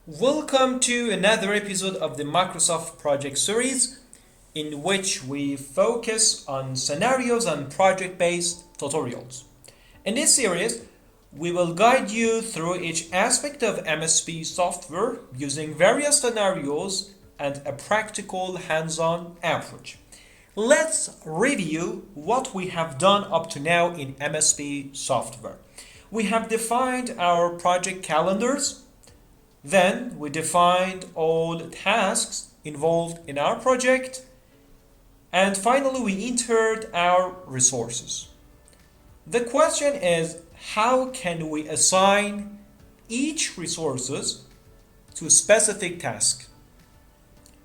Welcome to another episode of the Microsoft Project Series, in which we focus on scenarios and project-based tutorials. In this series, we will guide you through each aspect of MSP software using various scenarios and a practical hands-on approach. Let's review what we have done up to now in MSP software. We have defined our project calendars. Then we defined all tasks involved in our project, and finally we entered our resources. The question is, how can we assign each resources to a specific task?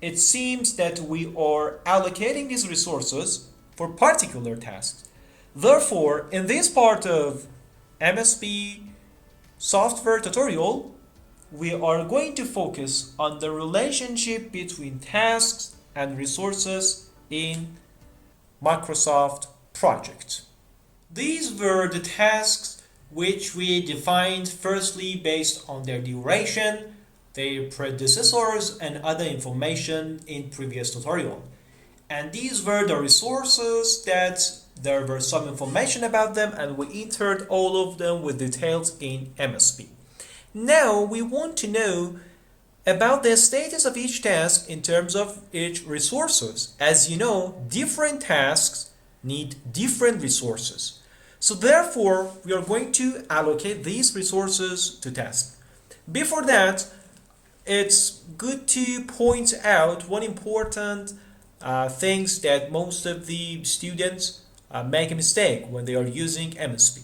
It seems that we are allocating these resources for particular tasks. Therefore, in this part of MSP software tutorial, we are going to focus on the relationship between tasks and resources in Microsoft Project. These were the tasks which we defined firstly based on their duration, their predecessors, and other information in previous tutorial. And these were the resources that there were some information about them, and we entered all of them with details in MSP. Now we want to know about the status of each task in terms of each resources. As you know, different tasks need different resources. So therefore, we are going to allocate these resources to tasks. Before that, it's good to point out one important things that most of the students make a mistake when they are using MSP.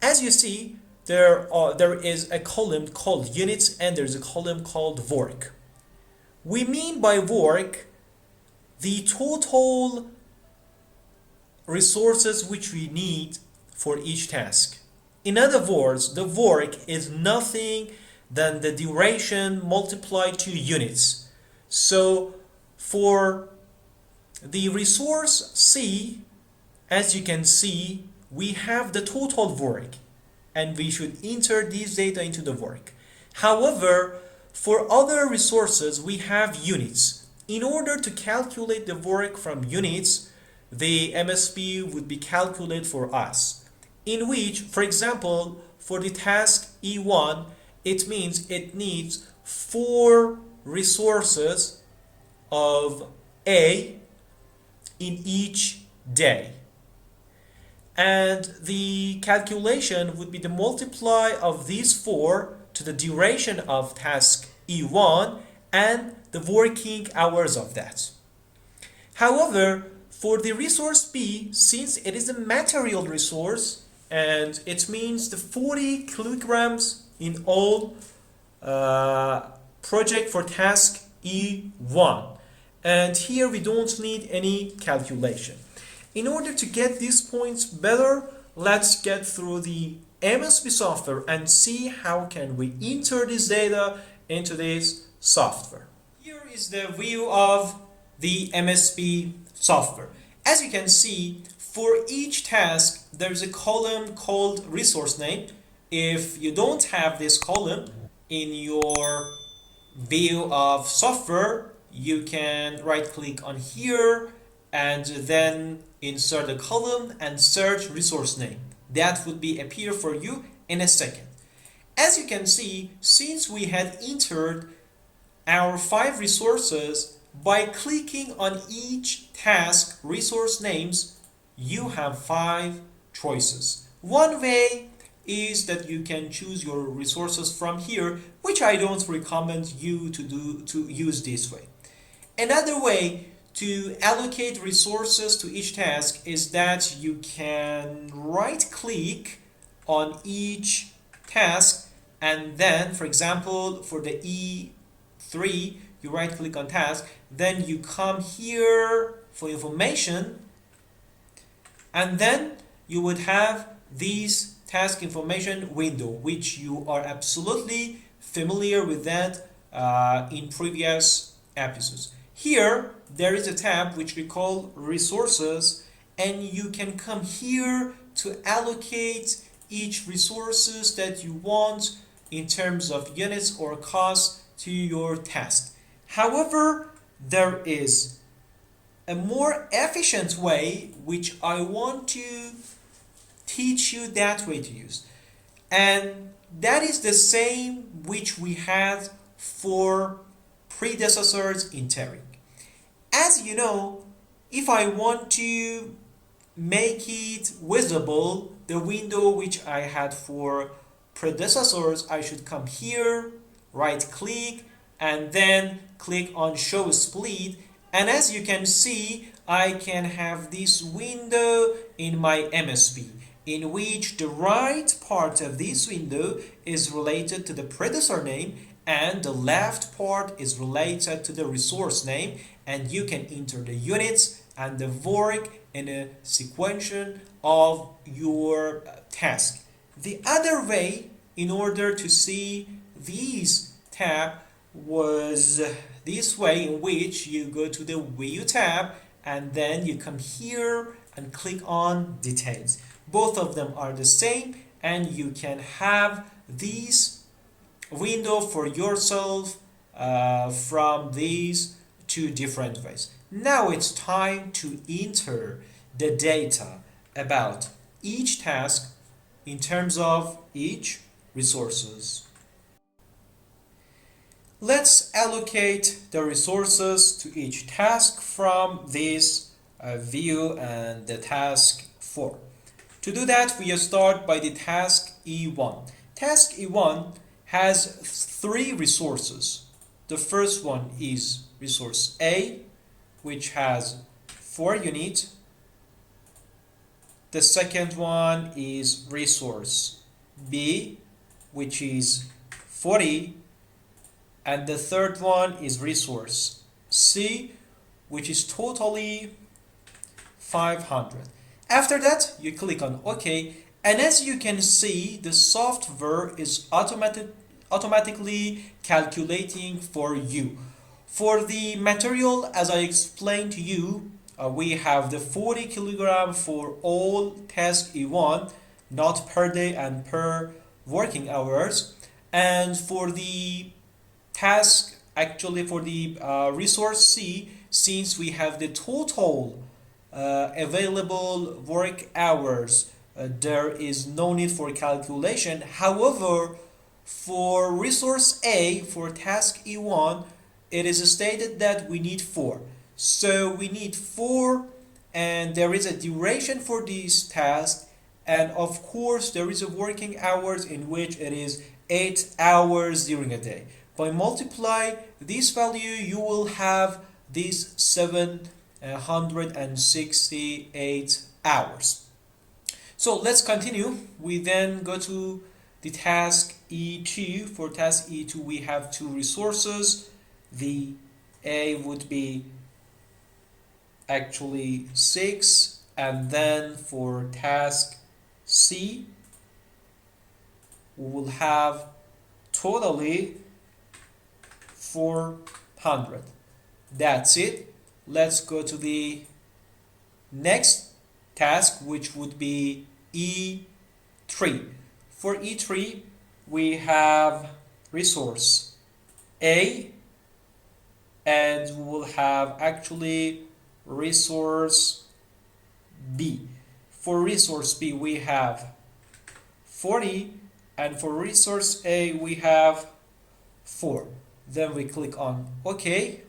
As you see, there is a column called units and there's a column called work. We mean by work the total resources which we need for each task. In other words, the work is nothing than the duration multiplied to units. So for the resource C, as you can see, we have the total work, and we should enter these data into the work. However, for other resources, we have units. In order to calculate the work from units, the MSP would be calculated for us. In which, for example, for the task E1, it means it needs 4 resources of A in each day. And the calculation would be the multiply of these 4 to the duration of task E1 and the working hours of that. However, for the resource B, since it is a material resource and it means the 40 kilograms in all project for task E1, and here we don't need any calculation. In order to get these points better, let's get through the MSP software and see how can we enter this data into this software. Here is the view of the MSP software. As you can see, for each task, there's a column called resource name. If you don't have this column in your view of software, you can right click on here and then insert a column and search resource name. That would be appear for you in a second. As you can see, since we had entered our 5 resources, by clicking on each task resource names, you have 5 choices. One way is that you can choose your resources from here, which I don't recommend you to use this way. Another way to allocate resources to each task is that you can right click on each task and then, for example, for the E3, you right click on task, then you come here for information, and then you would have these task information window, which you are absolutely familiar with that in previous episodes. Here, there is a tab which we call resources, and you can come here to allocate each resources that you want in terms of units or cost to your task. However, there is a more efficient way which I want to teach you that way to use. And that is the same which we had for predecessors in Terry. As you know, if I want to make it visible, the window which I had for predecessors, I should come here, right click, and then click on show split. And as you can see, I can have this window in my MSP, in which the right part of this window is related to the predecessor name and the left part is related to the resource name, and you can enter the units and the work in a sequential of your task. The other way in order to see these tab was this way, in which you go to the view tab and then you come here and click on details. Both of them are the same, and you can have these window for yourself from these two different ways. Now it's time to enter the data about each task in terms of each resources. Let's allocate the resources to each task from this view and the task 4. To do that, we start by the task E1. Task E1 has 3 resources. The first one is resource A, which has 4 units. The second one is resource B, which is 40. And the third one is resource C, which is totally 500. After that, you click on OK, and as you can see, the software is automatically calculating for you. For the material, as I explained to you, we have the 40 kilogram for all task E1, not per day and per working hours. And for the task, actually for the resource C, since we have the total available work hours, there is no need for calculation. However, for resource A, for task E1, it is stated that we need 4. So we need 4, and there is a duration for this task, and of course there is a working hours in which it is 8 hours during a day. By multiply this value, you will have these 768 hours. So let's continue. We then go to the task E2. For task E2, we have 2 resources. The A would be actually 6, and then for task C, we will have totally 400. That's it. Let's go to the next task, which would be E3. For E3, we have resource A, and we will have actually resource B. For resource B, we have 40, and for resource A, we have 4. Then we click on OK,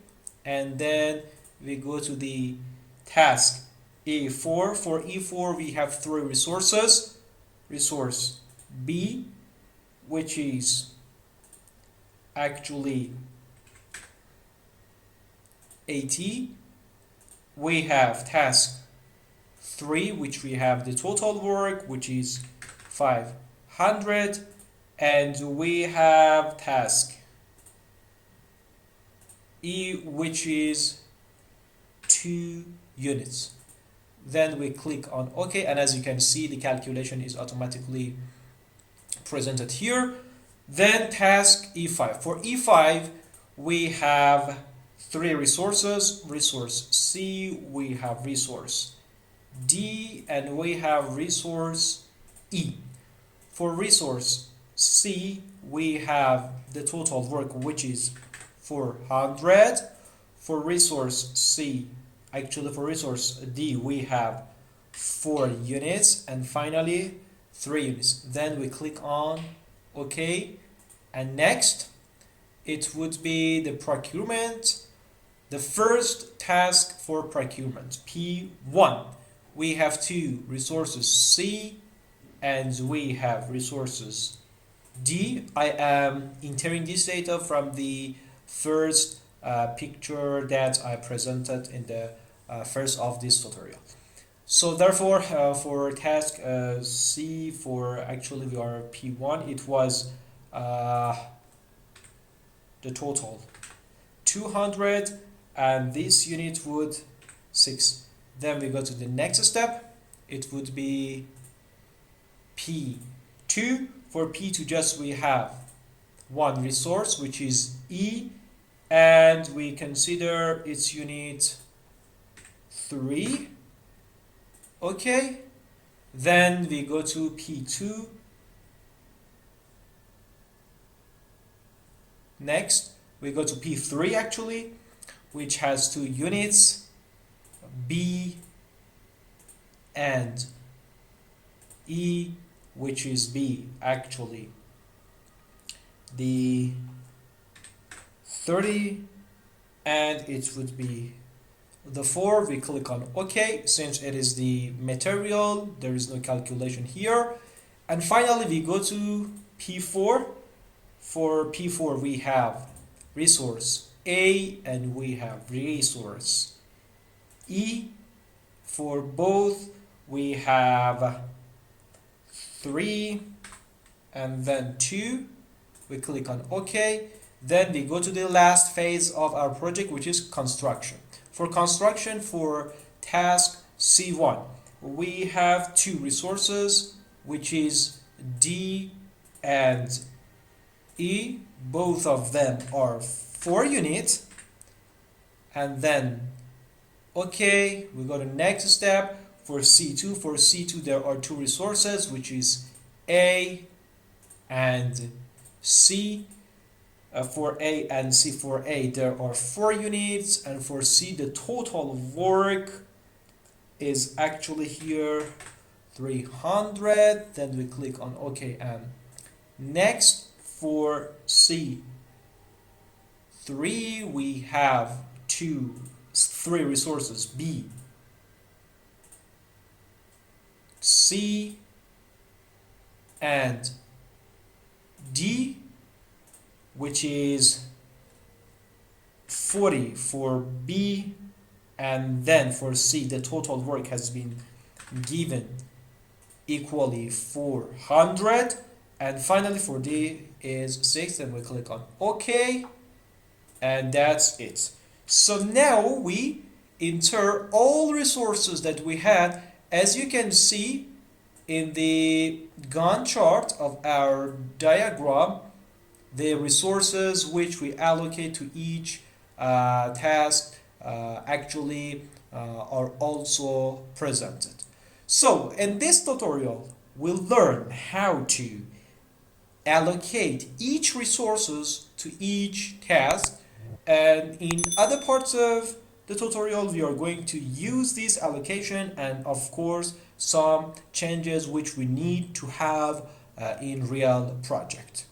and then we go to the task E4. For E4, we have 3 resources. Resource B, which is actually 80. We have task 3, which we have the total work, which is 500. And we have task E, which is 2 units. Then we click on OK, and as you can see, the calculation is automatically presented here. Then task E5. For E5, we have 3 resources. Resource C, we have resource D, and we have resource E. For resource C, we have the total work, which is 400. For resource C, actually for resource D, we have 4 units, and finally 3 units. Then we click on OK, and next it would be the procurement, the first task for procurement, P1. We have 2 resources C, and we have resources D. I am entering this data from the first picture that I presented in the first of this tutorial. So therefore, for task C, for actually we are P1, it was the total 200, and this unit would 6. Then we go to the next step. It would be P2. For P2, just we have 1 resource, which is E, and we consider its unit 3. Okay, then we go to P2. Next, we go to P3 actually, which has 2 units, B and E, which is B actually the 30, and it would be the 4. We click on OK. Since it is the material, there is no calculation here. And finally we go to P4. For P4 we have resource A and we have resource E. For both we have 3 and then 2. We click on OK. Then we go to the last phase of our project, which is construction. For construction, for task C1, we have 2 resources, which is D and E. Both of them are 4 units. And then OK, we go to the next step. For C2, there are 2 resources, which is A and C. For A and C, for A there are 4 units, and for C the total work is actually here 300. Then we click on OK and next. For C3 we have 3 resources, B, C and D, which is 40 for B, and then for C the total work has been given equally 400, and finally for D is 6. And we click on OK, and that's it. So now we enter all resources that we had. As you can see in the Gantt chart of our diagram, the resources which we allocate to each task actually are also presented. So in this tutorial, we'll learn how to allocate each resources to each task, and in other parts of the tutorial we are going to use this allocation and of course some changes which we need to have in real project.